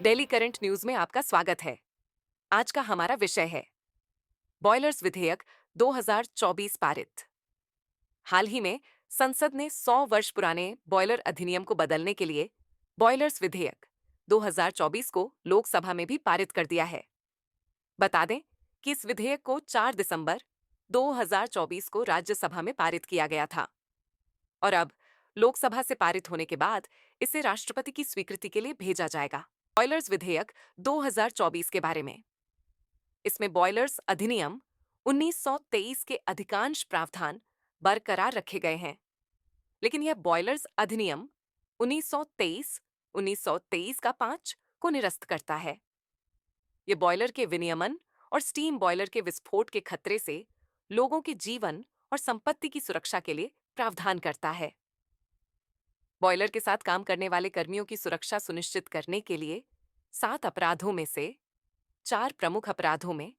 Delhi current news में आपका स्वागत है। आज का हमारा विषय है बॉयलर्स विधेयक 2024 पारित। हाल ही में संसद ने 100 वर्ष पुराने बॉयलर अधिनियम को बदलने के लिए बॉयलर्स विधेयक 2024 को लोकसभा में भी पारित कर दिया है। बता दें कि इस विधेयक को 4 दिसंबर 2024 को राज्यसभा में पारित किया गया था और अब लोकसभा से पारित होने के बाद इसे राष्ट्रपति की स्वीकृति के लिए भेजा जाएगा। बॉयलर्स विधेयक 2024 के बारे में। इसमें बॉयलर्स अधिनियम 1923 के अधिकांश प्रावधान बरकरार रखे गए हैं, लेकिन यह बॉयलर्स अधिनियम 1923 का 5 को निरस्त करता है। यह बॉयलर के विनियमन और स्टीम बॉयलर के विस्फोट के खतरे से लोगों के जीवन और संपत्ति की सुरक्षा के लिए प्रावधान करता है। बॉयलर के साथ काम करने वाले कर्मियों की सुरक्षा सुनिश्चित करने के लिए 7 अपराधों में से 4 प्रमुख अपराधों में,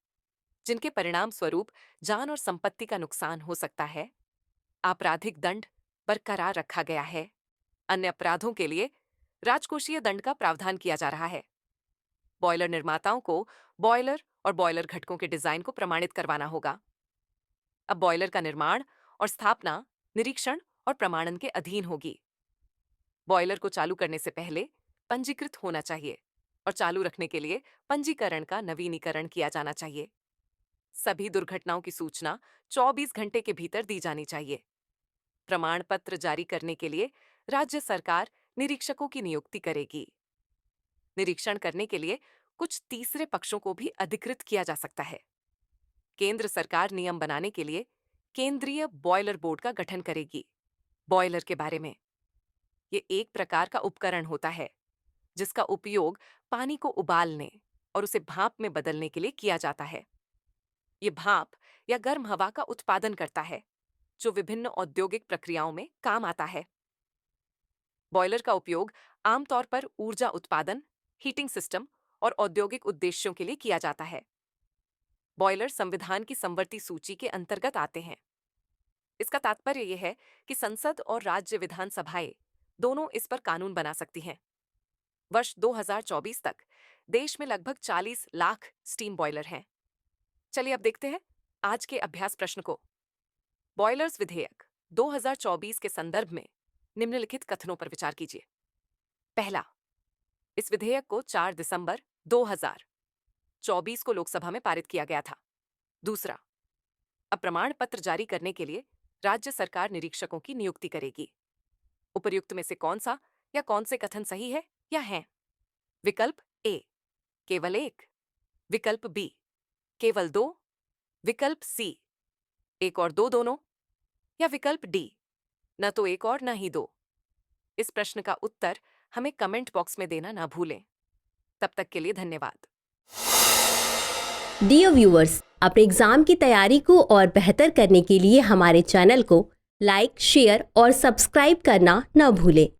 जिनके परिणाम स्वरूप जान और संपत्ति का नुकसान हो सकता है, आपराधिक दंड बरकरार रखा गया है। अन्य अपराधों के लिए राजकोषीय दंड का प्रावधान किया जा रहा है। बॉयलर निर्माताओं को बॉयलर और बॉयलर घटकों के डिजाइन को प्रमाणित करवाना होगा। अब बॉयलर का निर्माण और स्थापना निरीक्षण और प्रमाणन के अधीन होगी। बॉयलर को चालू करने से पहले पंजीकृत होना चाहिए और चालू रखने के लिए पंजीकरण का नवीनीकरण किया जाना चाहिए। सभी दुर्घटनाओं की सूचना 24 घंटे के भीतर दी जानी चाहिए। प्रमाण पत्र जारी करने के लिए राज्य सरकार निरीक्षकों की नियुक्ति करेगी। निरीक्षण करने के लिए कुछ तीसरे पक्षों को भी अधिकृत किया जा सकता है। केंद्र सरकार नियम बनाने के लिए केंद्रीय बॉयलर बोर्ड का गठन करेगी। बॉयलर के बारे में, ये एक प्रकार का उपकरण होता है जिसका उपयोग पानी को उबालने और उसे भाप में बदलने के लिए किया जाता है। ये भाप या गर्म हवा का उत्पादन करता है जो विभिन्न औद्योगिक प्रक्रियाओं में काम आता है। बॉयलर का उपयोग आमतौर पर ऊर्जा उत्पादन, हीटिंग सिस्टम और औद्योगिक उद्देश्यों के लिए किया जाता है। बॉयलर संविधान की समवर्ती सूची के अंतर्गत आते हैं। इसका तात्पर्य यह है कि संसद और राज्य विधानसभाएं दोनों इस पर कानून बना सकती हैं। वर्ष 2024 तक देश में लगभग 40 लाख स्टीम बॉयलर हैं। चलिए अब देखते हैं आज के अभ्यास प्रश्न को। बॉयलर्स विधेयक 2024 के संदर्भ में निम्नलिखित कथनों पर विचार कीजिए। पहला, इस विधेयक को 4 दिसंबर 2024 को लोकसभा में पारित किया गया था। दूसरा, अब प्रमाण पत्र जारी करने के लिए राज्य सरकार निरीक्षकों की नियुक्ति करेगी। उपर्युक्त में से कौन सा या कौन से कथन सही है या हैं? विकल्प ए, केवल 1, विकल्प बी, केवल 2, विकल्प सी, 1 और 2 दोनों, या विकल्प डी, न तो 1 और न ही 2। इस प्रश्न का उत्तर हमें कमेंट बॉक्स में देना ना भूलें। तब तक के लिए धन्यवाद। डियर व्यूअर्स, अपने एग्जाम की तैयारी को और बेहतर करने के लिए हमारे चैनल को लाइक, शेयर और सब्सक्राइब करना न भूलें।